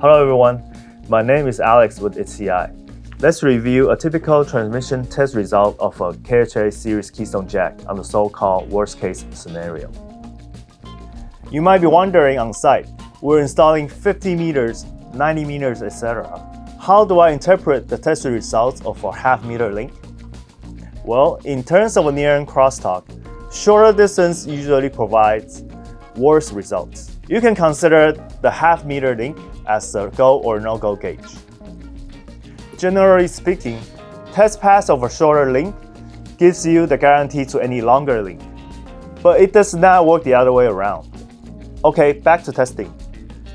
Hello everyone, my name is Alex with HCI. Let's review a typical transmission test result of a KHA Series Keystone Jack on the so-called worst-case scenario. You might be wondering on site, we're installing 50 meters, 90 meters, etc. How do I interpret the test results of a half-meter link? Well, in terms of a near-end crosstalk, shorter distance usually provides worse results. You can consider the half-meter link as a go or no-go gauge. Generally speaking, test pass of a shorter link gives you the guarantee to any longer link, but it does not work the other way around. Okay, back to testing.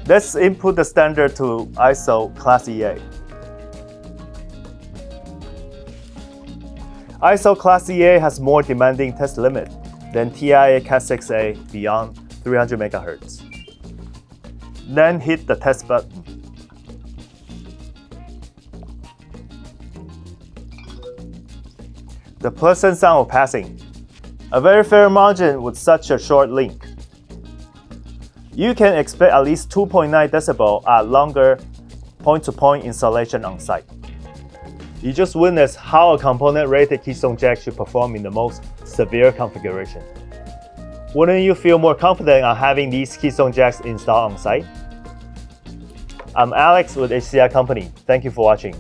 Let's input the standard to ISO ClassEa. ISO ClassEa has more demanding test limit than TIA Cat6a beyond 300 MHz. Then hit the test button. The pleasant sound of passing. A very fair margin with such a short link. You can expect at least 2.9 dB at longer point-to-point installation on site. You just witnessed how a component-rated Keystone Jack should perform in the most severe configuration. Wouldn't you feel more confident on having these Keystone Jacks installed on site? I'm Alex with HCI Company. Thank you for watching.